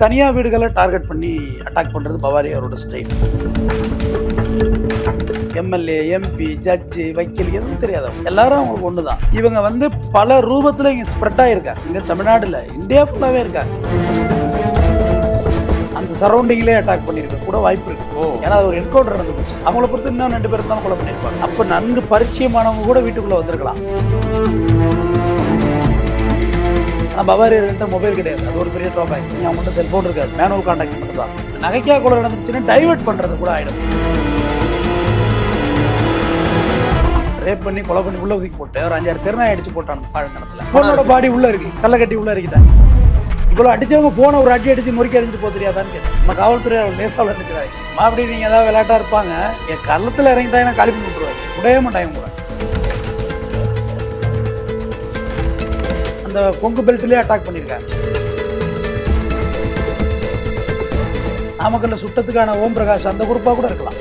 தனியார் வீடுகளை டார்கெட் பண்ணி அட்டாக் பண்ணுறது பவாரியாரோட ஸ்டைல். எம்எல்ஏ, எம்பி, ஜட்ஜு, வக்கீல் எதுவும் தெரியாதவங்க எல்லாரும் அவங்களுக்கு ஒன்று தான். இவங்க வந்து பல ரூபத்தில் இங்கே ஸ்ப்ரெட் ஆகிருக்காங்க. இங்கே தமிழ்நாடுல இந்தியா ஃபுல்லாகவே இருக்காங்க. அந்த சரௌண்டிங்லேயே அட்டாக் பண்ணியிருக்க கூட வாய்ப்பு இருக்கு. ஏன்னா அது ஒரு என்கவுண்டர் நடந்து போச்சு. அவங்கள பொறுத்து இன்னும் 2 பேர் தான் கொலை பண்ணியிருப்பாங்க. அப்போ நன்கு பரிச்சயமானவங்க கூட வீட்டுக்குள்ளே வந்திருக்கலாம். ஆனால் பவாரியர்கிட்ட மொபைல் கிடையாது. அது ஒரு பெரிய ட்ராபேக். நீங்கள் அவங்கள்ட்ட செல்ஃபோன் இருக்காது, மேனுவல் கான்டாக்ட் மட்டும் தான். நகைக்கா கொலை நடந்துச்சுன்னா டைவர்ட் பண்ணுறது கூட ஆகிடும். ரேப் பண்ணி கொலை பண்ணி உள்ள ஒதுக்கி போட்டு ஒரு 5-6 தெருநாய் அடிச்சு போட்டாங்க பாழங்கணத்தில். ஃபோனோட பாடி உள்ள இருக்கு, கல்லை கட்டி உள்ள இருக்கிட்டாங்க. இவ்வளோ அடிச்சவங்க ஃபோனை ஒரு அடிச்சு நொறுக்கி அடிச்சுட்டு போக தெரியாதான்னு கேட்டேன். நம்ம காவல்துறை லேசாவில் அடிச்சிடாங்க. அப்படி நீங்கள் ஏதாவது விளையாட்டா இருப்பாங்க, என் கள்ளத்தில் இறங்கிட்டாங்கன்னா காலி பண்ணி விட்டுருவாங்க, உடைய மாட்டாங்க கூட. அந்த கொங்கு பெல்ட்லேயே அட்டாக் பண்ணியிருக்காங்க. நாமக்கல்ல சுட்டத்துக்கான ஓம் பிரகாஷ் அந்த குரூப்பாக கூட இருக்கலாம்.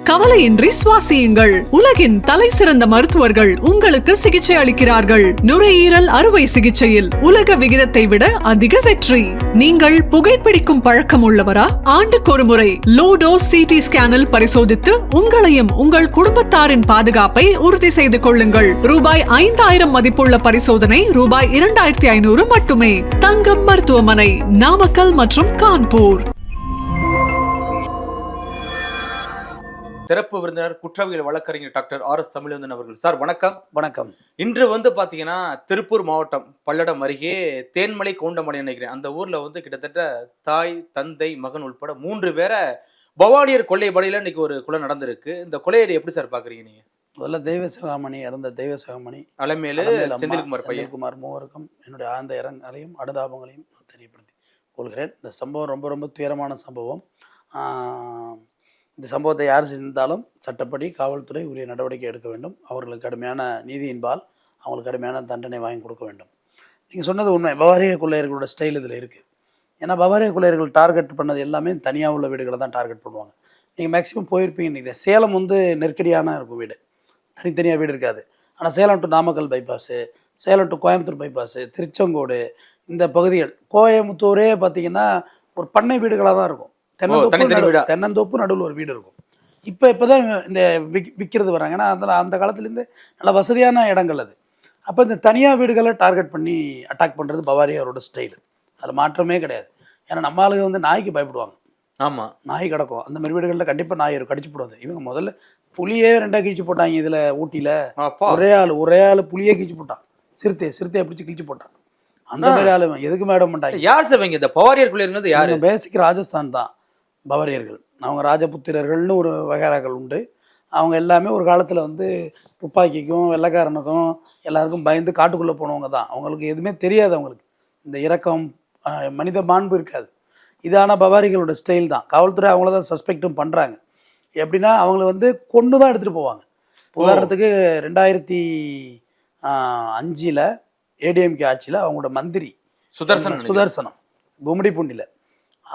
கவலையின்றி சுவாசியுங்கள். உலகின் தலை சிறந்த மருத்துவர்கள் உங்களுக்கு சிகிச்சை அளிக்கிறார்கள். நுரையீரல் அறுவை சிகிச்சையில் உலக விகிதத்தை விட அதிக வெற்றி. நீங்கள் புகைப்பிடிக்கும் பழக்கம் உள்ளவரா? ஆண்டுக்கு ஒரு முறை லோ டோஸ் சிடி ஸ்கேனில் பரிசோதித்து உங்களையும் உங்கள் குடும்பத்தாரின் பாதுகாப்பை உறுதி செய்து கொள்ளுங்கள். ரூபாய் 5000 மதிப்புள்ள பரிசோதனை ரூபாய் 2500 மட்டுமே. தங்கம் மருத்துவமனை, நாமக்கல் மற்றும் கான்பூர். சிறப்பு விருந்தினர் குற்றவியல் வழக்கறிஞர் டாக்டர் ஆர்.எஸ். தமிழ்வேந்தன் அவர்கள். சார் வணக்கம். வணக்கம். இன்று பாத்தீங்கன்னா திருப்பூர் மாவட்டம் பல்லடம் அருகே தேன்மலை கவுண்டமலை நினைக்கிறேன். அந்த ஊர்ல கிட்டத்தட்ட தாய், தந்தை, மகன் உட்பட 3 பேரை பவானியர் கொள்ளை படையில இன்னைக்கு ஒரு கொலை நடந்திருக்கு. இந்த கொலையை எப்படி சார் பாக்குறீங்க நீங்க? முதல்ல தெய்வ சிகாமணி இறந்த தெய்வ சிகாமணி அலமேலு, செந்தில்குமார் மூவருக்கும் என்னுடைய ஆழ்ந்த இரங்கலையும் அனுதாபங்களையும் தெரியப்படுத்தி கொள்கிறேன். இந்த சம்பவம் ரொம்ப ரொம்ப துயரமான சம்பவம். இந்த சம்பவத்தை யார் செஞ்சாலும் சட்டப்படி காவல்துறை உரிய நடவடிக்கை எடுக்க வேண்டும். அவர்களுக்கு கடுமையான நீதியின்பால் அவங்களுக்கு கடுமையான தண்டனை வாங்கி கொடுக்க வேண்டும். நீங்கள் சொன்னது உண்மை. பவாரிய கொள்ளையர்களோட ஸ்டைல் இதில் இருக்குது. ஏன்னா பவாரிய கொள்ளையர்கள் டார்கெட் பண்ணது எல்லாமே தனியாக உள்ள வீடுகளை தான் டார்கெட் பண்ணுவாங்க. நீங்கள் மேக்ஸிமம் போயிருப்பீங்கன்னு நினைக்கிறேன். சேலம் நெருக்கடியான இருக்கும் வீடு, தனித்தனியாக வீடு இருக்காது. ஆனால் Salem to Namakkal bypass, Salem to Coimbatore bypass, Tiruchengode இந்த பகுதிகள், கோயம்புத்தூரே பார்த்தீங்கன்னா ஒரு பண்ணை வீடுகளாக தான் இருக்கும். தென்னந்தோப்பு நடுவில் ஒரு வீடு இருக்கும். இப்போதான் இந்த விற்கிறது வராங்க. ஏன்னா அந்த காலத்துலேருந்து நல்ல வசதியான இடங்கள் அது. அப்போ இந்த தனியார் வீடுகளை டார்கெட் பண்ணி அட்டாக் பண்ணுறது பவாரியாரோட ஸ்டைலு. அதில் மாற்றமே கிடையாது. ஏன்னா நம்ம ஆளுங்க நாய்க்கு பயப்படுவாங்க. ஆமாம், நாய் கிடக்கும். அந்த மாதிரி வீடுகளில் கண்டிப்பாக நாய் கடிச்சு போடுவது. இவங்க முதல்ல புளியே 2 கிழிச்சு போட்டாங்க. இதில் ஊட்டியில் ஒரே ஆள் புளியே கிழிச்சு போட்டான். சிறுத்தையை பிடிச்சி கிழிச்சு போட்டான். அந்த மாதிரி ஆளு எதுக்கு மேடம் மாட்டாங்க. யார் செய்வீங்க இந்த பவாரியர் கொள்ளையர்கள்? யார்? பேசிக் ராஜஸ்தான் தான் பவாரியர்கள். அவங்க ராஜபுத்திரர்கள்னு ஒரு வகைராக்கள் உண்டு. அவங்க எல்லாமே ஒரு காலத்தில் துப்பாக்கிக்கும் வெள்ளைக்காரனுக்கும் எல்லாருக்கும் பயந்து காட்டுக்குள்ளே போனவங்க தான். அவங்களுக்கு எதுவுமே தெரியாது. அவங்களுக்கு இந்த இரக்கம், மனித மாண்பு இருக்காது. இதான பவாரிகளோட ஸ்டைல் தான். காவல்துறை அவங்கள தான் சஸ்பெக்டும் பண்ணுறாங்க. எப்படின்னா அவங்கள கொண்டு தான் எடுத்துகிட்டு போவாங்க. உதாரணத்துக்கு 2005 ஏடிஎம்கே ஆட்சியில் அவங்களோட மந்திரி சுதர்சனம் கும்மிடிப்பூண்டியில்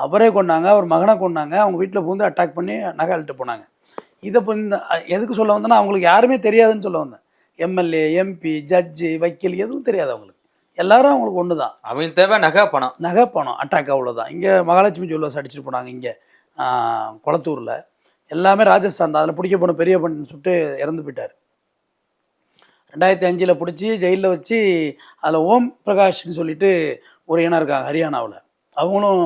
அவரே கொண்டாங்க, அவர் மகனை கொண்டாங்க. அவங்க வீட்டில் பூந்து அட்டாக் பண்ணி நகை அழுட்டு போனாங்க. இதை இப்போ இந்த எதுக்கு சொல்ல வந்தேன்னா அவங்களுக்கு யாருமே தெரியாதுன்னு சொல்ல வந்தேன். எம்எல்ஏ, எம்பி, ஜட்ஜு, வக்கீல் எதுவும் தெரியாது அவங்களுக்கு. எல்லாரும் அவங்களுக்கு ஒன்று தான். அவங்க தேவை நகை பணம் அட்டாக், அவ்வளோதான். இங்கே மகாலட்சுமி ஜுவல்லர்ஸ் அடிச்சுட்டு போனாங்க. இங்கே குளத்தூரில் எல்லாமே ராஜஸ்தான் தான். அதில் பிடிக்க போன பெரிய பண்ணு சுட்டு இறந்து போயிட்டார். 2005 பிடிச்சி ஜெயிலில் வச்சு அதில் ஓம் பிரகாஷ்னு சொல்லிட்டு ஒரு இனம் இருக்காங்க ஹரியானாவில். அவங்களும்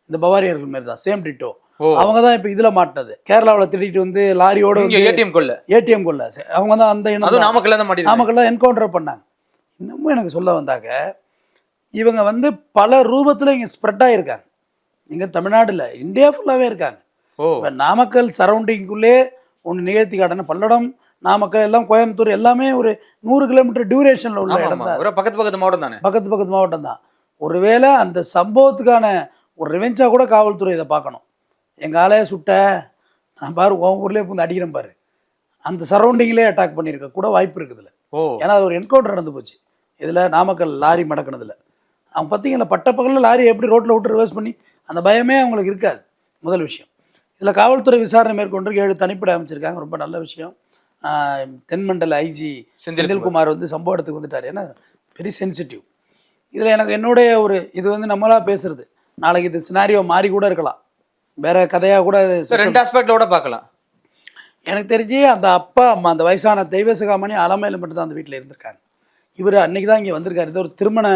இந்த பவாரியர்கள் மாதிரி தான், சேம் டிட்டோ. அவங்க தான் இப்போ இதில் மாட்டினது. கேரளாவில் திட்டிட்டு லாரியோட ஏடிஎம் கொள்ள அவங்க தான் அந்த இனம். நாமக்கல்ல என்கவுண்டர் பண்ணாங்க. இன்னமும் எனக்கு சொல்ல வந்தாக்க இவங்க பல ரூபத்தில் இங்கே ஸ்ப்ரெட் ஆகிருக்காங்க. இங்கே தமிழ்நாடுல இந்தியா ஃபுல்லாகவே இருக்காங்க. இப்போ நாமக்கல் சரௌண்டிங்குள்ளே ஒன்று நிகழ்த்தி காட்டின பல்லடம், நாமக்கல், எல்லாம் கோயம்புத்தூர் எல்லாமே ஒரு 100 கிலோமீட்டர் டியூரேஷனில் உள்ள இடம் தான். பக்கத்து மாவட்டம் தான். ஒருவேளை அந்த சம்பவத்துக்கான ஒரு ரிவெஞ்சாக கூட காவல்துறை இதை பார்க்கணும். எங்கள் ஆளையே சுட்ட நான் பாரு உன் ஊர்லேயே பூந்து அடிக்கிறேன் பாரு, அந்த சரௌண்டிங்லேயே அட்டாக் பண்ணியிருக்க கூட வாய்ப்பு இருக்குதுல்ல. ஏன்னா அது ஒரு என்கவுண்டர் நடந்து போச்சு இதில், நாமக்கல் லாரி மடக்கினதில். அவங்க பார்த்தீங்கன்னா பட்டப்பகலில் லாரி எப்படி ரோட்டில் விட்டு ரிவர்ஸ் பண்ணி அந்த பயமே அவங்களுக்கு இருக்காது. முதல் விஷயம். இதில் காவல்துறை விசாரணை மேற்கொண்டு 7 தனிப்படை அமைச்சிருக்காங்க. ரொம்ப நல்ல விஷயம். தென்மண்டல ஐஜி செந்தில்குமார் சம்பவ இடத்துக்கு வந்துட்டார். ஏன்னா வெரி சென்சிட்டிவ். இதில் எனக்கு என்னுடைய ஒரு இது வந்து நம்மளா பேசுறது, நாளைக்கு இது சினாரியோ மாறி கூட இருக்கலாம், வேற கதையாக கூட ரெண்டு ஆஸ்பெக்ட்ல கூட பார்க்கலாம். எனக்கு தெரிஞ்சு அந்த அப்பா அம்மா அந்த வயசான தெய்வசிகாமணி அலமையில் மட்டும்தான் அந்த வீட்டில் இருந்திருக்காங்க. இவர் அன்னைக்கு தான் இங்கே வந்திருக்காரு. இது ஒரு திருமண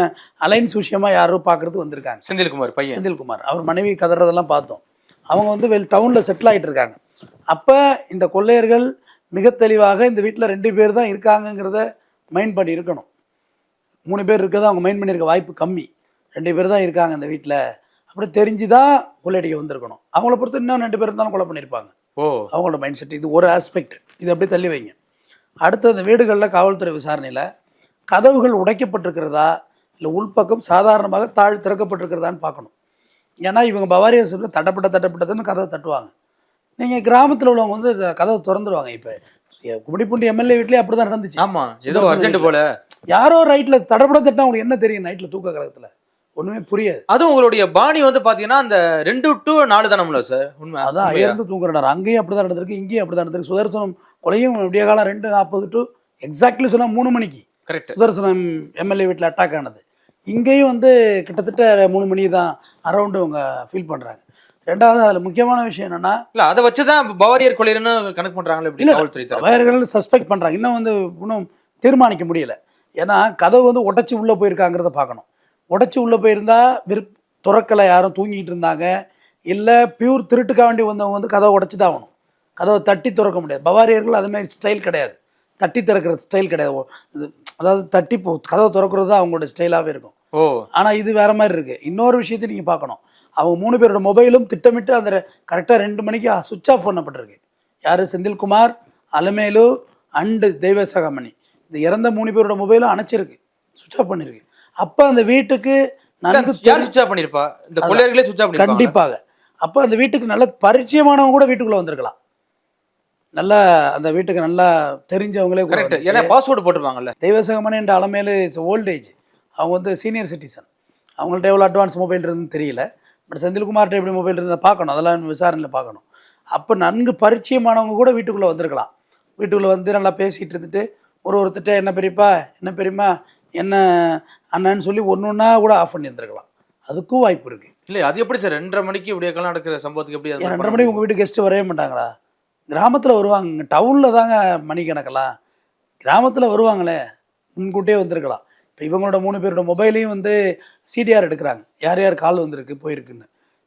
அலைன்ஸ் விஷயமா யாரோ பார்க்கறது வந்திருக்காங்க. செந்தில்குமார் பையன், செந்தில்குமார் அவர் மனைவி கதறதெல்லாம் பார்த்தோம். அவங்க வந்து டவுனில் செட்டில் ஆகிட்டு இருக்காங்க. அப்போ இந்த கொள்ளையர்கள் மிக தெளிவாக இந்த வீட்டில் 2 பேர் தான் இருக்காங்கங்கிறத மைண்ட் பண்ணி இருக்கணும். 3 பேர் இருக்கிறத அவங்க மைண்ட் பண்ணியிருக்க வாய்ப்பு கம்மி. 2 பேர் தான் இருக்காங்க இந்த வீட்டில் அப்படி தெரிஞ்சு தான் கொள்ளையடிக்க வந்திருக்கணும். அவங்கள பொறுத்து இன்னும் 2 பேர் இருந்தாலும் கொலை பண்ணியிருப்பாங்க. அவங்களோட மைண்ட் செட். இது ஒரு ஆஸ்பெக்ட். இது அப்படியே தள்ளி வைங்க. அடுத்து அந்த வீடுகளில் காவல்துறை விசாரணையில் கதவுகள் உடைக்கப்பட்டிருக்கிறதா இல்லை உள்பக்கம் சாதாரணமாக திறக்கப்பட்டிருக்கிறதான்னு பார்க்கணும். ஏன்னா இவங்க பவாரியா சொல்ல தட்டப்பட்டதுன்னு கதவை தட்டுவாங்க. நீங்கள் கிராமத்தில் உள்ளவங்க வந்து கதவை திறந்துருவாங்க. இப்போ கும்மிடிப்பூண்டி எம்எல்ஏ வீட்லேயே அப்படி தான் நடந்துச்சு. ஆமாம், ஏதோ அர்ஜென்ட் போல யாரோ ரைட்டில் தடப்பட தட்டினா உங்களுக்கு என்ன தெரியும்? நைட்டில் தூக்க கலகத்தில் ஒன்றுமே புரியாது. அதுவும் உங்களுடைய பாணி வந்து பார்த்தீங்கன்னா அந்த 2 to 4 தானம்ல சார்? உண்மை அதான் அயர்ந்து தூங்குறாரு. அங்கேயும் அப்படி தான் நடந்திருக்கு, இங்கேயும் அப்படி தான் நடந்திருக்கு. சுதர்சனம் கொலையும் விடிய காலம் 2:40 to எக்ஸாக்ட்லி சொன்னால் 3 மணிக்கு கரெக்ட் சுதர்சனம் எம்எல்ஏ வீட்டில் அட்டாக் ஆனது. இங்கேயும் வந்து கிட்டத்தட்ட 3 மணி தான் அரௌண்டு அவங்க ஃபீல் பண்ணுறாங்க. ரெண்டாவது அதில் முக்கியமான விஷயம் என்னென்னா, இல்லை அதை வச்சு தான் பவாரியர் கொலைன்னு கணக்கு பண்ணுறாங்களே இப்படி காவல்துறை பவாரியர்கள் சஸ்பெக்ட் பண்ணுறாங்க. இன்னும் வந்து இன்னும் தீர்மானிக்க முடியல. ஏன்னா கதவு வந்து உடச்சி உள்ளே போயிருக்காங்கிறத பார்க்கணும். உடச்சி உள்ளே போயிருந்தா துறக்கலை, யாரும் தூங்கிட்டு இருந்தாங்க, இல்லை பியூர் திருட்டுக்காக வேண்டி வந்தவங்க வந்து கதவை உடச்சி தான் ஆகணும். கதவை தட்டி திறக்க முடியாது. பவாரியர்கள் அதுமாதிரி ஸ்டைல் கிடையாது, தட்டி திறக்கிற ஸ்டைல் கிடையாது. இது அதாவது தட்டி கதவை திறக்கிறது தான் அவங்களோட ஸ்டைலாகவே இருக்கும். ஆனால் இது வேறு மாதிரி இருக்குது. இன்னொரு விஷயத்தை நீங்கள் பார்க்கணும். அவங்க 3 பேரோட மொபைலும் திட்டமிட்டு அந்த கரெக்டாக 2 மணிக்கு சுவிட்ச் ஆஃப் பண்ணப்பட்டிருக்கு. யார்? செந்தில்குமார், அலமேலு அண்டு தெய்வசகாமணி. இந்த இறந்த 3 பேரோட மொபைலும் அணைச்சிருக்கு, சுவிட்ச் ஆஃப் பண்ணியிருக்கு. அப்போ அந்த வீட்டுக்கு கண்டிப்பாக அப்போ அந்த வீட்டுக்கு நல்ல பரிச்சயமானவங்க கூட வீட்டுக்குள்ளே வந்திருக்கலாம். நல்லா அந்த வீட்டுக்கு நல்லா தெரிஞ்சவங்களே பாஸ்வேர்டு போட்டுருவாங்கல்ல. தெய்வசகமணி என்ற அலமேலு இட்ஸ் ஓல்டேஜ். அவங்க வந்து சீனியர் சிட்டிசன். அவங்கள்ட்ட எவ்வளோ அட்வான்ஸ் மொபைல் இருந்துன்னு தெரியல. பட் செந்தில்குமார்கிட்ட எப்படி மொபைல் இருந்தால் பார்க்கணும், அதெல்லாம் விசாரணையில் பார்க்கணும். அப்போ நன்கு பரிச்சயமானவங்க கூட வீட்டுக்குள்ளே வந்திருக்கலாம். வீட்டுக்குள்ளே வந்து நல்லா பேசிகிட்டு இருந்துட்டு ஒருத்தட்ட என்ன பெரியப்பா, என்ன பெரியம்மா, என்ன அண்ணன்னு சொல்லி ஒன்றா கூட ஆஃப் பண்ணி இருந்திருக்கலாம். அதுக்கும் வாய்ப்பு இருக்குது. இல்லை அது எப்படி சார் 2:30 மணிக்கு இப்படியே நடக்கிற சம்பவத்துக்கு எப்படி? 2:30 மணிக்கு உங்கள் வீட்டுக்கு கெஸ்ட்டு வரவே மாட்டாங்களா? கிராமத்தில் வருவாங்க. டவுனில் தாங்க மணிக்கணக்கெல்லாம். கிராமத்தில் வருவாங்களே, முன்கூட்டியே வந்திருக்கலாம். இப்போ இவங்களோட 3 பேரோட மொபைலையும் வந்து சிடிஆர் எடுக்கிறாங்க, யார் யார் கால் வந்திருக்கு போயிருக்குன்னு.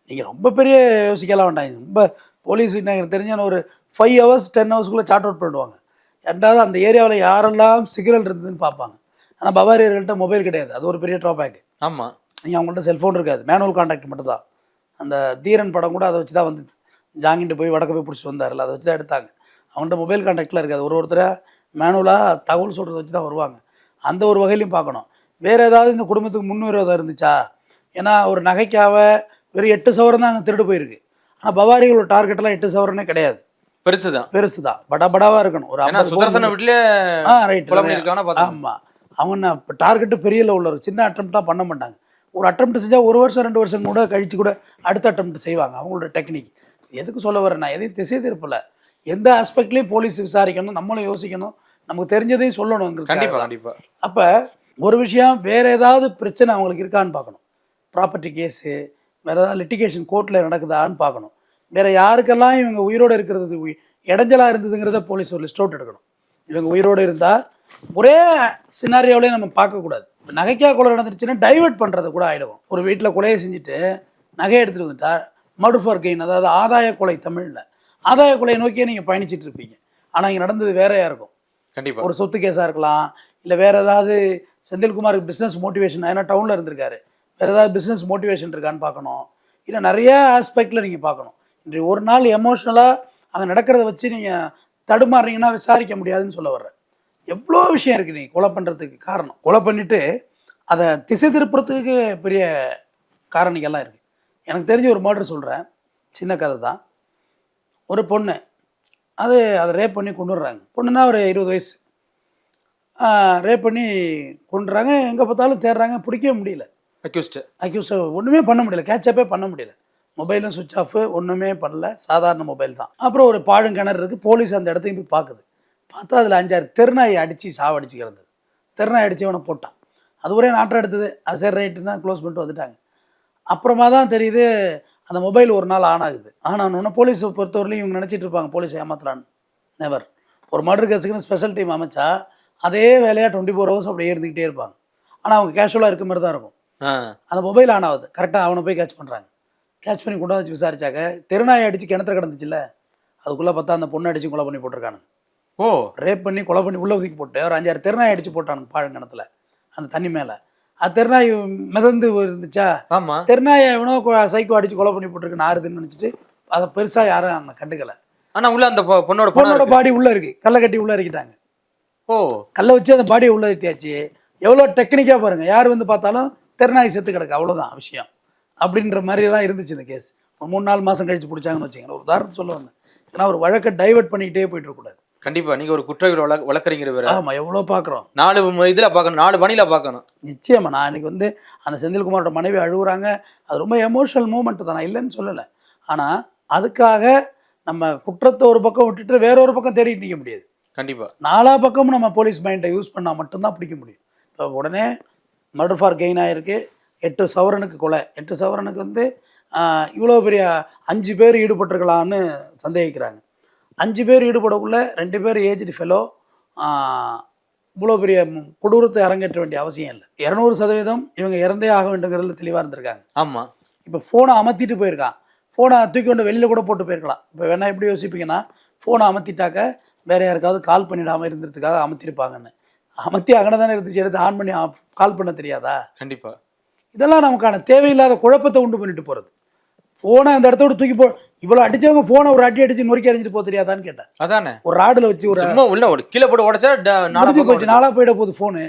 நீங்கள் ரொம்ப பெரிய யோசிக்கலாம் வேண்டாம். ரொம்ப போலீஸ் எனக்கு தெரிஞ்ச ஒரு 5 hours 10 hours சார்ட் அவுட் பண்ணுவாங்க. ரெண்டாவது அந்த ஏரியாவில் யாரெல்லாம் சிக்னல் இருந்ததுன்னு பார்ப்பாங்க. ஆனால் பவாரியர்கள்ட்ட மொபைல் கிடையாது, அது ஒரு பெரிய ட்ராபேக். ஆமாம், நீங்கள் அவங்கள்ட்ட செல்ஃபோன் இருக்காது, மேனுவல் கான்டாக்ட் மட்டும் தான். அந்த தீரன் படம் கூட அதை வச்சு தான் வந்தது. ஜாங்கிட்டு போய் வடக்க போய் பிடிச்சி வந்தார்ல, அதை வச்சு தான் எடுத்தாங்க. அவங்கள்ட்ட மொபைல் கான்டாக்டில் இருக்காது. ஒருத்தரை மேனுவலாக தகவல் சொல்கிறத வச்சு தான் வருவாங்க. அந்த ஒரு வகையிலையும் பார்க்கணும். வேறு ஏதாவது இந்த குடும்பத்துக்கு முன்னுரிமை இருந்துச்சா? ஏன்னா ஒரு நகைக்காக வெறும் 8 சவரம் தான் அங்கே திருடு போயிருக்கு. ஆனால் பவாரிகளோட டார்கெட்டெல்லாம் 8 சவரனே கிடையாது, பெருசு தான், படாவாக இருக்கணும். ஒரு ரைட். ஆமாம், அவங்க டார்கெட்டு பெரிய லெவலில் இருக்கும். சின்ன அட்டம்ப்டாக பண்ண மாட்டாங்க. ஒரு அட்டம்ப்ட் செஞ்சால் 1 வருஷம் 2 வருஷம் கூட கழித்து கூட அடுத்த அட்டம்ப்ட் செய்வாங்க. அவங்களோட டெக்னிக். எதுக்கு சொல்ல வரேன், நான் எதையும் திசை திருப்பல. எந்த ஆஸ்பெக்ட்லேயும் போலீஸ் விசாரிக்கணும், நம்மளும் யோசிக்கணும், நமக்கு தெரிஞ்சதையும் சொல்லணும். கண்டிப்பாக. அப்போ ஒரு விஷயம், வேறு ஏதாவது பிரச்சனை அவங்களுக்கு இருக்கான்னு பார்க்கணும். ப்ராப்பர்ட்டி கேஸு, வேறு ஏதாவது லிட்டிகேஷன் கோர்ட்டில் நடக்குதான்னு பார்க்கணும். வேறு யாருக்கெல்லாம் இவங்க உயிரோடு இருக்கிறது இடைஞ்சலாக இருந்ததுங்கிறத போலீஸ் ஒரு லிஸ்ட் அவுட் எடுக்கணும். இவங்க உயிரோடு இருந்தால் ஒரே சினாரியோவிலே நம்ம பார்க்கக்கூடாது. நகைக்காக கொலை நடந்துருச்சுன்னா டைவெர்ட் பண்ணுறது கூட ஆகிடும். ஒரு வீட்டில் கொலையை செஞ்சுட்டு நகையை எடுத்துகிட்டு வந்துட்டா மர்டர் ஃபார் கெயின், அதாவது ஆதாய கொலை. தமிழில் ஆதாய கொலையை நோக்கியே நீங்கள் பயணிச்சுட்டு இருப்பீங்க. ஆனால் இங்கே நடந்தது வேறையாக இருக்கும். கண்டிப்பாக ஒரு சொத்து கேஸாக இருக்கலாம், இல்லை வேறு ஏதாவது செந்தில்குமாருக்கு பிஸ்னஸ் மோட்டிவேஷன், ஏன்னா டவுனில் இருந்திருக்காரு, வேறு ஏதாவது பிஸ்னஸ் மோட்டிவேஷன் இருக்கான்னு பார்க்கணும். இல்லை நிறைய ஆஸ்பெக்டில் நீங்கள் பார்க்கணும். இன்றைய ஒரு நாள் எமோஷ்னலாக அங்கே நடக்கிறத வச்சு நீங்கள் தடுமாறுறீங்கன்னா விசாரிக்க முடியாதுன்னு சொல்ல வர்றேன். எவ்வளோ விஷயம் இருக்குது நீங்கள் கொலை பண்ணுறதுக்கு காரணம். கொலை பண்ணிவிட்டு அதை திசை திருப்புறதுக்கு பெரிய காரணிகள்லாம் இருக்குது. எனக்கு தெரிஞ்ச ஒரு மர்டர் சொல்கிறேன், சின்ன கதை தான். ஒரு பொண்ணு அதை ரேப் பண்ணி கொண்டுடுறாங்க. பொண்ணுன்னா ஒரு 20 வயசு. ரேப் பண்ணி கொண்டுறாங்க. எங்கே பார்த்தாலும் தேடுறாங்க, பிடிக்கவே முடியல. அக்யூஸ்ட் ஒன்றுமே பண்ண முடியல, கேட்சப்பே பண்ண முடியல. மொபைலும் சுவிட்ச் ஆஃபு, ஒன்றுமே பண்ணல, சாதாரண மொபைல் தான். அப்புறம் ஒரு பாழுங்கிணறு இருக்குது. போலீஸ் அந்த இடத்தையும் போய் பார்க்குது. பார்த்தா அதில் 5-6 தெருநாயை அடித்து சாவடிச்சு கிடந்தது. தெருநாய் அடித்து அவனை போட்டான். அது ஒரே நாட்டம் எடுத்தது. அது சரி ரைட்டுன்னா க்ளோஸ் பண்ணிட்டு வந்துட்டாங்க. அப்புறமா தான் தெரியுது அந்த மொபைல் ஒரு நாள் ஆன் ஆகுது. ஆன் ஆனோடனே போலீஸை பொறுத்தவரையிலும் இவங்க நினச்சிட்டு இருப்பாங்க போலீஸ் ஏமாத்தலான்னு. நெவர். ஒரு மர்டர் கேஸுக்குன்னு ஸ்பெஷல் டீம் அமைச்சா அதே வேலையாக 24 ஹவர்ஸ் அப்படியே இருந்துக்கிட்டே இருப்பாங்க. ஆனால் அவங்க கேஷுவலாக இருக்க மாதிரி தான் இருக்கும். அந்த மொபைல் ஆன் ஆகுது. கரெக்டாக அவனை போய் கேட்ச் பண்ணுறாங்க. கேட்ச் பண்ணி கொண்டு வச்சு விசாரிச்சாக்க தெருநாயை அடித்து கிணத்துல கிடந்துச்சுல்ல, அதுக்குள்ளே பார்த்தா அந்த பொண்ணை அடித்து கொலை பண்ணி போட்டிருக்கானுங்க. ஓ ரேப் பண்ணி கொலை பண்ணி உள்ளே ஒதுக்கி போட்டு ஒரு 5-6 தெருநாயை அடித்து போட்டானுங்க பாழங்கிணத்துல அந்த தண்ணி மேலே. அது தெருநாய் மிதந்து இருந்துச்சா, ஆமா தெருநாயை எவனோ சைக்கோ அடித்து கொலை பண்ணி போட்டிருக்கு ஆறுதுன்னு நினச்சிட்டு அதை பெருசாக யாரும் அங்கே கண்டுக்கலை. ஆனா உள்ள அந்த பொண்ணோட பொண்ணோட பாடி உள்ளே இருக்குது. கல்லை கட்டி உள்ளே இறக்கிட்டாங்க. ஓ கல்லை வச்சு அந்த பாடியை உள்ளே ஏற்றியாச்சு. எவ்வளோ டெக்னிக்காக பாருங்கள். யார் வந்து பார்த்தாலும் தெருநாய் செத்து கிடக்கு, அவ்வளோதான் விஷயம் அப்படின்ற மாதிரிலாம் இருந்துச்சு இந்த கேஸ். 3-4 மாதம் கழித்து பிடிச்சாங்கன்னு வச்சுக்கோங்களேன். ஒரு உதாரணம் சொல்ல வந்தேன். ஏன்னா ஒரு வழக்கை டைவெர்ட் பண்ணிக்கிட்டே போயிட்டு இருக்கக்கூடாது. கண்டிப்பா நீங்க ஒரு குற்றவியல் வழக்கறிஞர் வேற. ஆமாம், எவ்வளோ பார்க்குறோம். 4 இதுல பார்க்கணும், 4 பணியில பார்க்கணும். நிச்சயமாக நான் இன்னைக்கு வந்து அந்த செந்தில்குமாரோட மனைவி அழுகுறாங்க. அது ரொம்ப எமோஷனல் மூமெண்ட் தான், நான் இல்லைன்னு சொல்லலை. ஆனால் அதுக்காக நம்ம குற்றத்தை ஒரு பக்கம் விட்டுட்டு வேற ஒரு பக்கம் தேடிட்டு நிற்க முடியாது. கண்டிப்பா 4 பக்கமும் நம்ம போலீஸ் மைண்டை யூஸ் பண்ணால் மட்டும்தான் பிடிக்க முடியும். இப்போ உடனே மர்டர் ஃபார் கெயின் ஆகிருக்கு. 8 சவரனுக்கு கொலை. 8 சவரனுக்கு வந்து இவ்வளோ பெரிய 5 பேர் ஈடுபட்டிருக்கலான்னு சந்தேகிக்கிறாங்க. 5 பேர் ஈடுபடக்குள்ள 2 பேர் ஏஜ்டு ஃபெலோ. இவ்வளோ பெரிய கொடூரத்தை அரங்கேற்ற வேண்டிய அவசியம் இல்லை. 200% இவங்க இறந்தே ஆக வேண்டுங்கிறதுல தெளிவாக இருந்திருக்காங்க. ஆமா இப்போ ஃபோனை அமர்த்திட்டு போயிருக்கான். ஃபோனை தூக்கி கொண்டு வெளியில் கூட போட்டு போயிருக்கலாம். இப்போ வேணா எப்படி யோசிப்பீங்கன்னா, ஃபோனை அமர்த்திட்டாக்க வேறு யாருக்காவது கால் பண்ணிடாமல் இருந்ததுக்காக அமர்த்திருப்பாங்கன்னு. அமர்த்தி அங்கே தானே இருந்துச்சு, எடுத்து ஆன் பண்ணி கால் பண்ண தெரியாதா? கண்டிப்பா இதெல்லாம் நமக்கான தேவையில்லாத குழப்பத்தை உண்டு பண்ணிட்டு போகிறது. ஃபோனை அந்த இடத்தோட தூக்கி இவ்வளோ அடித்தவங்க ஃபோனை ஒரு அடிச்சு நொறுக்கி அடிஞ்சிட்டு போக தெரியாதான்னு கேட்டேன். அதானே ஒரு ராடில் வச்சு ஒரு சும்மா உள்ள ஒரு கீழே போட்டு உடைச்சா முடிஞ்சு போச்சு, நாளாக போயிட போகுது ஃபோனு.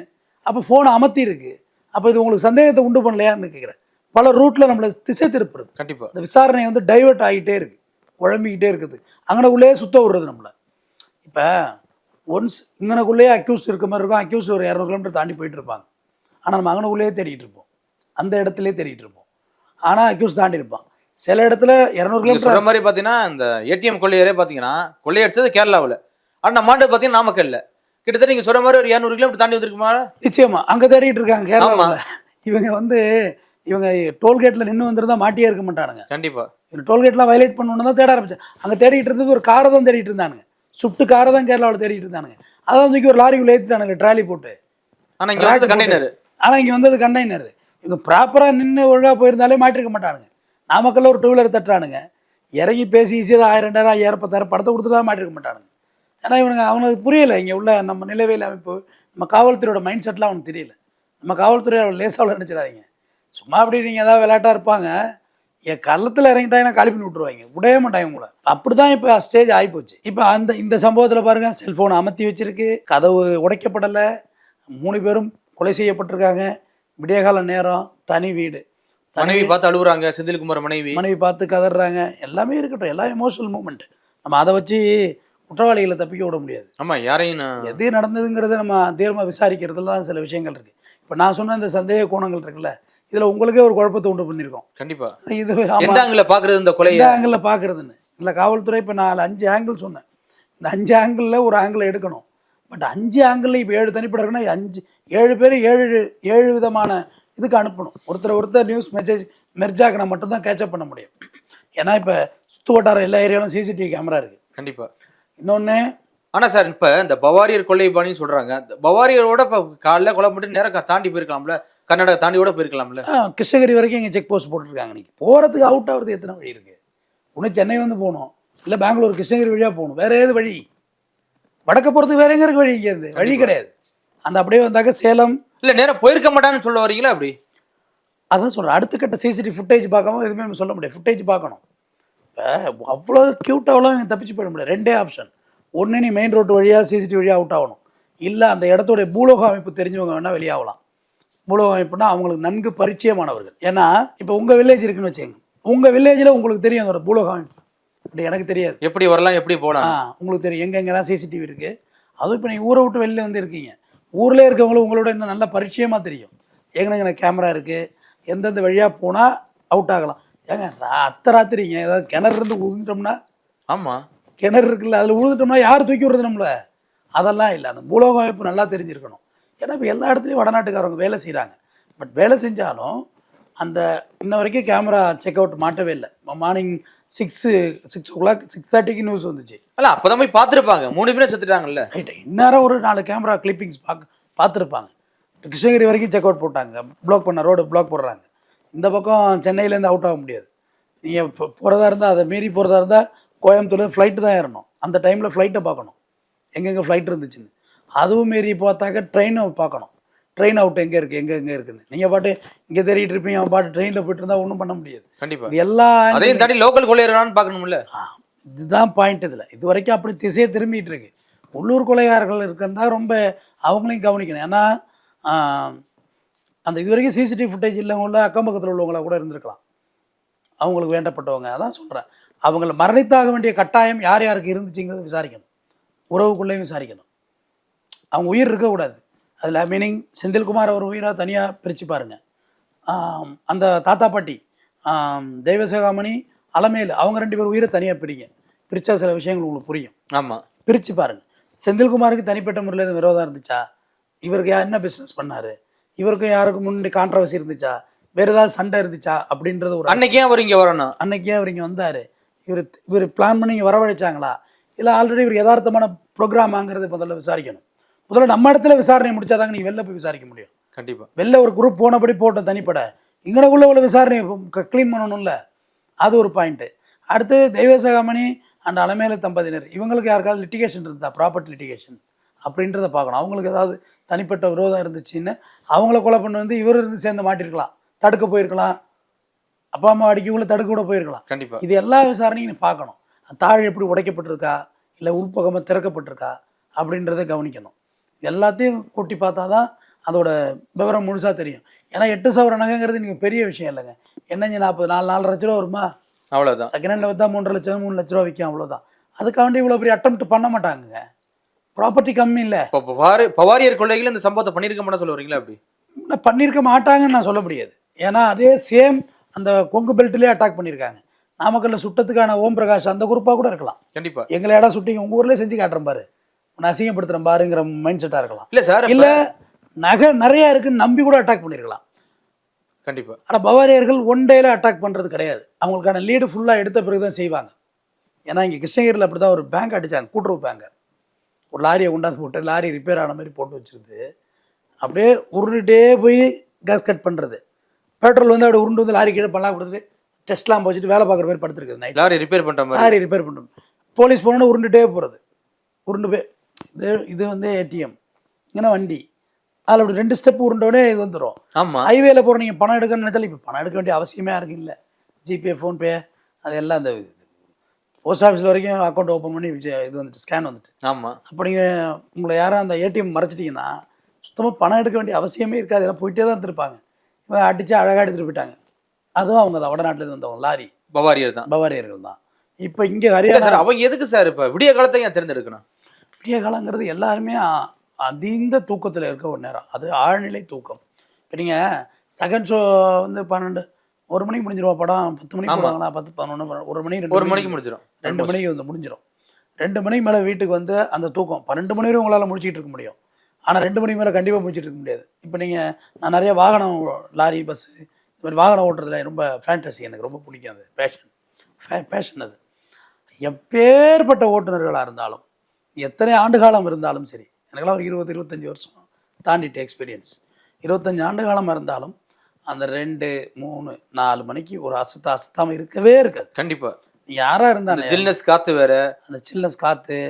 அப்போ ஃபோனை அமர்த்தி இருக்கு. அப்போ இது உங்களுக்கு சந்தேகத்தை உண்டு பண்ணலையான்னு கேட்குறேன். பல ரூட்டில் நம்மளை திசை திருப்புறது. கண்டிப்பா இந்த விசாரணை வந்து டைவெர்ட் ஆகிட்டே இருக்குது, குழம்பிக்கிட்டே இருக்குது. அங்கனக்குள்ளேயே சுத்த விடுறது நம்மளை. இப்போ ஒன்ஸ் இங்கனக்குள்ளேயே அக்யூஸ் இருக்க மாதிரி இருக்கும். அக்யூஸ் ஒரு 200 கிலோமீட்டர் தாண்டி போயிட்டு இருப்பாங்க. ஆனால் நம்ம அங்கனக்குள்ளேயே தேடிட்டு இருப்போம், அந்த இடத்துலேயே தேடிட்டு இருப்போம். ஆனால் அக்யூஸ் தாண்டி இருப்பான். சில இடத்துல 200 கிலோமீட்டர் சொல்ற மாதிரி பார்த்தீங்கன்னா இந்த ஏடிஎம் கொள்ளையரே பார்த்தீங்கன்னா கொள்ளையடிச்சது கேரளாவில், ஆனால் மாண்டு பார்த்தீங்கன்னா நாமக்கல்ல. கிட்டத்தட்ட நீங்கள் சொல்ற மாதிரி ஒரு 200 கிலோமீட்டர் தாண்டி வந்திருக்குமா? நிச்சயமா அங்கே தேடிட்டு இருக்காங்க கேரளாவில். இவங்க வந்து இவங்க டோல்கேட்டில் நின்று வந்துருந்தா மாட்டியே இருக்க மாட்டானுங்க. கண்டிப்பா இவங்க டோல்கேட்லாம் வயலேட் பண்ணணுன்னு தான் தேட ஆரம்பிச்சு. அங்கே தேடிட்டு இருந்தது ஒரு காரை தான் தேடிட்டு இருந்தானுங்க. சுட்டு காரை தான் கேரளாவில் தேடிட்டு இருந்தானுங்க. அதான் தூக்கி ஒரு லாரிக்குள்ளே ஏற்றிட்டானுங்க ட்ராலி போட்டு. ஆனால் இங்கே வந்து கண்டெய்னர். ஆனால் இங்கே வந்தது கண்டெய்னர். இவங்க ப்ராப்பராக நின்று ஒழுங்காக போயிருந்தாலே மாட்டிருக்க மாட்டானுங்க. நாமக்கல்ல ஒரு 2 வீலர் தட்டுறானுங்க, இறங்கி பேசி ஈஸியாக 1000, 2000, 5000, 10,000 படத்தை கொடுத்து தான் மாட்டிருக்க மாட்டானுங்க. ஏன்னா இவனுங்க அவனுக்கு புரியலை இங்கே உள்ள நம்ம நிலவியல் அமைப்பு, நம்ம காவல்துறையோட மைண்ட் செட்லாம் அவனுக்கு தெரியல. நம்ம காவல்துறை அவள் லேசாவில் நினச்சிடாதீங்க. சும்மா அப்படி நீங்கள் ஏதாவது விளையாட்டாக இருப்பாங்க, என் கள்ளத்தில் இறங்கிட்டாங்கன்னா காலி பண்ணி விட்ருவாங்க, விடவே மாட்டாங்க உங்களை. அப்படி தான் இப்போ ஸ்டேஜ் ஆகிப்போச்சு. இப்போ இந்த சம்பவத்தில் பாருங்கள், செல்ஃபோனை அமர்த்தி வச்சிருக்கு, கதவு உடைக்கப்படலை, 3 பேரும் கொலை செய்யப்பட்டிருக்காங்க. விடியகால நேரம், தனி வீடு, மனைவி பார்த்து அழுகுறாங்க. செந்தில்குமார் மனைவி பார்த்து கதறாங்க. எல்லாமே இருக்கட்டும், எல்லாம் எமோஷனல் மூமெண்ட். நம்ம அதை வச்சு குற்றவாளிகளை தப்பிக்க விட முடியாது. ஆமாம், யாரையும் எது நடந்ததுங்கிறத நம்ம தீர்மானம் விசாரிக்கிறதுல தான் சில விஷயங்கள் இருக்குது. இப்போ நான் சொன்ன இந்த சந்தேக கோணங்கள் இருக்குல்ல, இதில் உங்களுக்கே ஒரு குழப்பத்தை உண்டு பண்ணியிருக்கோம். கண்டிப்பாக இது எந்த ஆங்கிளில் பார்க்குறது, இந்த கொலை எந்த ஆங்கிளில் பார்க்குறதுன்னு இல்லை. காவல்துறை இப்போ 5 ஆங்கிள் சொன்னேன். இந்த 5 ஆங்கிளில் ஒரு ஆங்கிளை எடுக்கணும். பட் 5 ஆங்கிளில் இப்போ 7 தனிப்பட இருக்குன்னா 7 பேர் 7 விதமான இதுக்கு அனுப்பணும். ஒருத்தர் நியூஸ் மெசேஜ் மெர்ஜாக்கினா மட்டும்தான் கேட்சப் பண்ண முடியும். ஏன்னா இப்போ சுற்று வட்டார எல்லா ஏரியாலும் சிசிடிவி கேமரா இருக்குது. கண்டிப்பாக. இன்னொன்று, ஆனால் சார் இப்போ இந்த பவாரியர் கொள்ளை பாணின்னு சொல்கிறாங்க. பவாரியரோட இப்போ காலைல கொலை பண்ணிட்டு நேரம் தாண்டி போயிருக்கலாம்ல, கர்நாடகா தாண்டி கூட போயிருக்கலாம்ல. கிருஷ்ணகிரி வரைக்கும் இங்கே செக் போஸ்ட் போட்டுருக்காங்க. இன்றைக்கி போகிறதுக்கு அவுட் ஆகிறது எத்தனை வழி இருக்குது? ஒன்று சென்னை வந்து போகணும், இல்லை பெங்களூர் கிருஷ்ணகிரி வழியாக போகணும். வேறு ஏது வழி? வடக்க போகிறதுக்கு வேற எங்கே இருக்கு வழி? இங்கேருந்து வழி கிடையாது. அந்த அப்படியே வந்தாக்க சேலம் இல்லை நேராக போயிருக்க மாட்டான்னு சொல்ல வரீங்களா? அப்படி அதான் சொல்கிறேன். அடுத்த கட்ட சிசிடிவி ஃபுட்டேஜ் பார்க்காம எதுவுமே நம்ம சொல்ல முடியாது. ஃபுட்டேஜ் பார்க்கணும். இப்போ அவ்வளோ க்யூட்டாகலாம் இங்கே தப்பிச்சு போயிட முடியாது. 2 ஆப்ஷன். ஒன்று, நீ மெயின் ரோட்டு வழியாக சிசிடிவி வழியாக அவுட் ஆகணும், இல்லை அந்த இடத்துடைய பூலோக அமைப்பு தெரிஞ்சவங்க வேணால் வெளியாகலாம். பூலோக அமைப்புனா அவங்களுக்கு நன்கு பரிச்சயமானவர்கள். ஏன்னா இப்போ உங்கள் வில்லேஜ் இருக்குன்னு வச்சுக்கோங்க, உங்கள் வில்லேஜில் உங்களுக்கு தெரியும் அதோட பூலோக அமைப்பு. அப்படி எனக்கு தெரியாது. எப்படி வரலாம், எப்படி போகலாம், உங்களுக்கு தெரியும் எங்கெங்கெல்லாம் சிசிடிவி இருக்குது. அதுவும் இப்போ நீங்கள் ஊரை விட்டு வெளியில் வந்து இருக்கீங்க, ஊரில் இருக்கவங்களும் உங்களோட இன்னும் நல்ல பரிச்சயமாக தெரியும். எங்கெங்க கேமரா இருக்குது, எந்தெந்த வழியாக போனால் அவுட் ஆகலாம். ஏங்க ராத்திரிங்க ஏதாவது கிணறு இருந்து உழுந்துட்டோம்னா, ஆமாம் கிணறு இருக்குல்ல, அதில் உழுந்துட்டோம்னா யார் தூக்கி விடுறது நம்மளை? அதெல்லாம் இல்லை. அந்த பூலோக அமைப்பு நல்லா தெரிஞ்சிருக்கணும். ஏன்னா இப்போ எல்லா இடத்துலையும் வடநாட்டுக்காரவங்க வேலை செய்கிறாங்க. பட் வேலை செஞ்சாலும் அந்த இன்ன வரைக்கும் கேமரா செக் அவுட் மாட்டவே இல்லை. மார்னிங் 6 o'clock 6:30க்கு நியூஸ் வந்துச்சு. அல்ல அப்பதான் போய் பார்த்துருப்பாங்க, 3 பேரும் செத்துட்டாங்கல்ல. ரைட்டு, இந்நேரம் ஒரு 4 கேமரா கிளிப்பிங்ஸ் பார்த்துருப்பாங்க. இப்போ கிருஷ்ணகிரி வரைக்கும் செக் அவுட் போட்டாங்க, ப்ளாக் பண்ண ரோடு ப்ளாக் போடுறாங்க. இந்த பக்கம் சென்னையிலேருந்து அவுட் ஆக முடியாது. நீங்கள் இப்போ போகிறதா இருந்தால் அதை மீறி போகிறதா இருந்தால் கோயம்புத்தூர் ஃப்ளைட்டு தான் ஏறணும். அந்த டைமில் ஃப்ளைட்டை பார்க்கணும், எங்கெங்கே ஃப்ளைட் இருந்துச்சுன்னு. அதுவும் மீறி பார்த்தாக்க ட்ரெயினை பார்க்கணும், ட்ரெயின் அவுட் எங்கே இருக்குது எங்கே இருக்குன்னு. நீங்கள் பாட்டு இங்கே தேடிட்டு இருப்பீங்க, அவன் பாட்டு ட்ரெயினில் போயிட்டு இருந்தால் ஒன்றும் பண்ண முடியாது. கண்டிப்பா இது எல்லா அதையும் தாண்டி லோக்கல் கொள்ளையர்களான்னு பார்க்கணும்ல. இதுதான் பாயிண்ட். இதில் இது வரைக்கும் அப்படி திசையை திரும்பிட்டு இருக்கு. உள்ளூர் கொலைகாரர்கள் இருக்கிறதா ரொம்ப அவங்களையும் கவனிக்கணும். ஏன்னா அந்த இது வரைக்கும் சிசிடிவி ஃபுட்டேஜ் இல்லவங்கள அக்கம் பக்கத்தில் உள்ளவங்களா கூட இருந்திருக்கலாம், அவங்களுக்கு வேண்டப்பட்டவங்க. அதான் சொல்கிறேன், அவங்கள மரணித்தாக வேண்டிய கட்டாயம் யார் யாருக்கு இருந்துச்சுங்கிறத விசாரிக்கணும், உறவுக்குள்ளேயும் விசாரிக்கணும். அவங்க உயிர் இருக்கக்கூடாது அதில். மீனிங் செந்தில்குமார் அவர் உயிராக தனியாக பிரித்து பாருங்கள். அந்த தாத்தா பாட்டி தெய்வசிகாமணி அலமேலு அவங்க 2 பேர் உயிரை தனியாக பிரித்தா சில விஷயங்கள் உங்களுக்கு புரியும். ஆமாம், பிரித்து பாருங்கள். செந்தில்குமாருக்கு தனிப்பட்ட முறையில் எதுவும் விரோதம் இருந்துச்சா, இவருக்கு என்ன பிஸ்னஸ் பண்ணார், இவருக்கு யாருக்கு முன்னாடி கான்ட்ரவர்சி இருந்துச்சா, வேறு ஏதாவது சண்டை இருந்துச்சா அப்படின்றது ஒரு அன்னைக்கே அவர் இங்கே வரணும், அன்னைக்கே அவர் இங்கே வந்தார், இவர் பிளான் பண்ணி இங்கே வரவழைச்சாங்களா, இல்லை ஆல்ரெடி இவர் யதார்த்தமான ப்ரோக்ராமாங்கிறத முதல்ல விசாரிக்கணும். முதல்ல நம்ம இடத்துல விசாரணை முடிச்சாதாங்க நீங்கள் வெளில போய் விசாரிக்க முடியும். கண்டிப்பாக வெளில ஒரு குரூப் போனபடி போட்ட தனிப்பட இங்கனக்குள்ள உள்ள விசாரணை க்ளீன் பண்ணணும்ல, அது ஒரு பாயிண்ட்டு. அடுத்து தெய்வசிகாமணி அண்ட் அலமேலு தம்பதியினர் இவங்களுக்கு யாருக்காவது லிட்டிகேஷன் இருந்தா, ப்ராப்பர்ட்டி லிட்டிகேஷன் அப்படின்றத பார்க்கணும். அவங்களுக்கு ஏதாவது தனிப்பட்ட விரோதம் இருந்துச்சுன்னு அவங்கள கொலை பண்ண வந்து இவர் இருந்து சேர்ந்து மாட்டிருக்கலாம், தடுக்க போயிருக்கலாம், அப்பா அம்மா அடிக்கக்குள்ள தடுக்க கூட போயிருக்கலாம். கண்டிப்பாக இது எல்லா விசாரணையும் நீ பார்க்கணும். தாழ் எப்படி உடைக்கப்பட்டிருக்கா, இல்லை உள்பகமாக திறக்கப்பட்டிருக்கா அப்படின்றத கவனிக்கணும். எல்லாத்தையும் கூட்டி பார்த்தா தான் அதோட விவரம் முழுசாக தெரியும். ஏன்னா 8 சவர நகைங்கிறது நீங்கள் பெரிய விஷயம் இல்லைங்க. என்னங்க 4 லட்ச ரூபா வருமா, அவ்வளோதான். செகண்ட் ஹேண்டில் விற்றா 3 லட்சம் 3 லட்ச ரூபா விற்கும், அவ்வளோதான். அதுக்காண்டி இவ்வளோ பெரிய அட்டெம்ப்ட் பண்ண மாட்டாங்க. ப்ராப்பர்ட்டி கம்மி இல்லை. இப்போ பவாரியர் கொள்ளைகள் இந்த சம்பவத்தை பண்ணியிருக்க மாட்டா சொல்ல வரீங்களா? அப்படி பண்ணியிருக்க மாட்டாங்கன்னு நான் சொல்ல முடியாது. ஏன்னா அதே சேம் அந்த கொங்கு பெல்ட்லேயே அட்டாக் பண்ணியிருக்காங்க. நாமக்கல்ல சுட்டத்துக்கான ஓம் பிரகாஷ் அந்த குரூப்பாக கூட இருக்கலாம். கண்டிப்பாக எங்களை இடம் சுட்டிங்க உங்கள் ஊர்லேயே செஞ்சு காட்டுறேன் பாரு, நான் அசிங்கப்படுத்துகிறேன் பாருங்கிற மைண்ட் செட்டாக இருக்கலாம். இல்லை சார், இல்லை நகை நிறையா இருக்குன்னு நம்பி கூட அட்டாக் பண்ணியிருக்கலாம். கண்டிப்பாக. ஆனால் பவாரியர்கள் ஒன் டேல அட்டாக் பண்ணுறது கிடையாது. அவங்களுக்கான லீடு ஃபுல்லாக எடுத்த பிறகு தான் செய்வாங்க. ஏன்னா இங்கே கிருஷ்ணகிரியில் அப்படி தான் ஒரு பேங்க் அடித்தாங்க, கூட்டுறவு பேங்க். ஒரு லாரியை கொண்டாந்து போட்டு லாரி ரிப்பேர் ஆன மாதிரி போட்டு வச்சுருது, அப்படியே உருண்டுகிட்டே போய் கேஸ் கட் பண்ணுறது. பெட்ரோல் வந்து அப்படியே உருண்டு வந்து லாரி கீழே பல்லா கொடுத்துட்டு டெஸ்ட்லாம் போச்சுட்டு வேலை பார்க்குற மாதிரி படுத்துருக்குது. நைட் லாரி ரிப்பேர் பண்ணுற மாதிரி, லாரி ரிப்பேர் பண்ணுறது. போலீஸ் போனோன்னு உருண்டுகிட்டே போகிறது, உருண்டு போய் இது வந்து ஏடிஎம் இங்கே வண்டி, அதில் அப்படி 2 ஸ்டெப் உருண்டோடனே இது வந்துடும். ஆமாம், ஹைவேல போகிற நீங்கள் பணம் எடுக்கணும்னு நினைச்சாலும் இப்போ பணம் எடுக்க வேண்டிய அவசியமே யாருக்கு இல்லை. ஜிபே ஃபோன்பே அது எல்லாம் அந்த போஸ்ட் ஆஃபீஸில் வரைக்கும் அக்கௌண்ட் ஓப்பன் பண்ணி இது வந்துட்டு ஸ்கேன் வந்துட்டு. ஆமாம். அப்போ நீங்கள் உங்களை யாரும் அந்த ஏடிஎம் மறைச்சிட்டிங்கன்னா சுத்தமாக பணம் எடுக்க வேண்டிய அவசியமே இருக்காது. எல்லாம் போயிட்டே தான் இருந்திருப்பாங்க. இவங்க அடித்து அழகாக எடுத்துகிட்டு போயிட்டாங்க. அதுவும் அவங்க தான் வடநாட்டிலேருந்து வந்தவங்க, லாரி பவாரியர் தான், பவாரியர்கள் தான். இப்போ இங்கே ஹரியானா சார் அவங்க எதுக்கு சார் இப்போ விடிய காலத்தை ஏன் தேர்ந்தெடுக்கணும்? விடிய காலங்கிறது எல்லாருமே அதீந்த தூக்கத்தில் இருக்க ஒரு நேரம், அது ஆழ்நிலை தூக்கம். இப்போ நீங்கள் செகண்ட் ஷோ வந்து 1 மணிக்கு முடிஞ்சிருவா படம், 10 மணிக்கு போடுவாங்களா, 10, 11, 1 மணி 2 மணிக்கு முடிஞ்சிடும், 2 மணிக்கு வந்து முடிஞ்சிடும். 2 மணிக்கு மேலே வீட்டுக்கு வந்து அந்த தூக்கம் 12 மணி வரை உங்களால் முடிச்சிட்டு இருக்க முடியும். ஆனால் 2 மணிக்கு மேலே கண்டிப்பாக முடிச்சிட்டு இருக்க முடியாது. இப்போ நீங்கள் நான் நிறைய வாகனம், லாரி பஸ்ஸு இந்த மாதிரி வாகனம் ஓட்டுறதுல ரொம்ப ஃபேண்டசி, எனக்கு ரொம்ப பிடிக்கும். அது பேஷன். அது எப்பேற்பட்ட ஓட்டுநர்களாக இருந்தாலும் எத்தனை ஆண்டு காலம் இருந்தாலும் சரி, எனக்கெல்லாம் ஒரு 20-25 வருஷம் தாண்டிட்டு எக்ஸ்பீரியன்ஸ். 25 ஆண்டு காலமாக இருந்தாலும் அந்த 2, 3, 4 மணிக்கு ஒரு அசத்தாமல் இருக்கவே இருக்காது. கண்டிப்பாக யாராக இருந்தாலும் சில்னஸ் காற்று வேறு, அந்த சில்னஸ் காற்று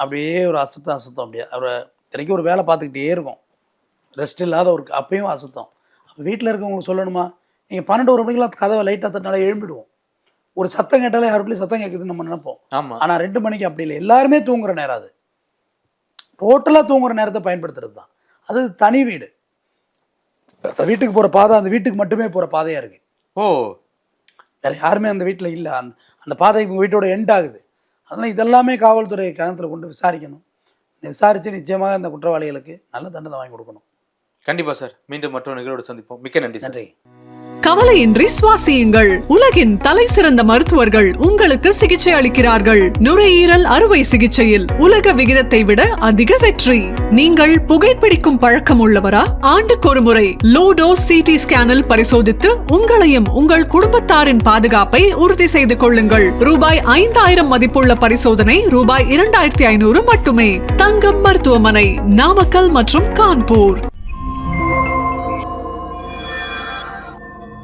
அப்படியே ஒரு அசத்தம். அப்படியே அவர் தினைக்கும் ஒரு வேலை பார்த்துக்கிட்டே இருக்கும், ரெஸ்ட் இல்லாத ஒரு அப்பயும் அசத்தம். அப்போ வீட்டில் இருக்கவங்களுக்கு சொல்லணுமா, நீங்கள் 12-1 மணிக்கெலாம் கதவை லைட்டாக தட்டினாலே எழும்பிடுவோம். ஒரு சத்தம் கேட்டாலே யாருக்குள்ளேயும் சத்தம் கேட்குதுன்னு நம்ம நினைப்போம். ஆமாம். ஆனால் 2 மணிக்கு அப்படி இல்லை, எல்லாருமே தூங்குற நேரம். அது டோட்டலாக தூங்குற நேரத்தை பயன்படுத்துறது தான். அது தனி வீடு, வீட்டுக்கு போகிற பாதை அந்த வீட்டுக்கு மட்டுமே போகிற பாதையாக இருக்குது. ஓ, வேறு யாருமே அந்த வீட்டில் இல்லை. அந்த பாதை உங்கள் வீட்டோட எண்ட் ஆகுது. அதனால் இதெல்லாமே காவல்துறை கணத்தில் கொண்டு விசாரிக்கணும். விசாரித்து நிச்சயமாக அந்த குற்றவாளிகளுக்கு நல்ல தண்டனை வாங்கி கொடுக்கணும். கண்டிப்பாக சார். மீண்டும் மற்றொரு நிகழ்வோடு சந்திப்போம். மிக்க நன்றி. நன்றி. கவலையின்றி சுவாசியுங்கள். உலகின் தலை சிறந்த மருத்துவர்கள் உங்களுக்கு சிகிச்சை அளிக்கிறார்கள். நுரையீரல் அறுவை சிகிச்சையில் உலக விகிதத்தை விட அதிக வெற்றி. நீங்கள் புகைப்பிடிக்கும் பழக்கம் உள்ளவரா? ஆண்டுக்கொரு முறை லோ டோஸ் சிடி ஸ்கேனில் பரிசோதித்து உங்களையும் உங்கள் குடும்பத்தாரின் பாதுகாப்பை உறுதி செய்து கொள்ளுங்கள். ரூபாய் 5000 மதிப்புள்ள பரிசோதனை ரூபாய் 2500 மட்டுமே. தங்கம் மருத்துவமனை, நாமக்கல் மற்றும் கான்பூர்.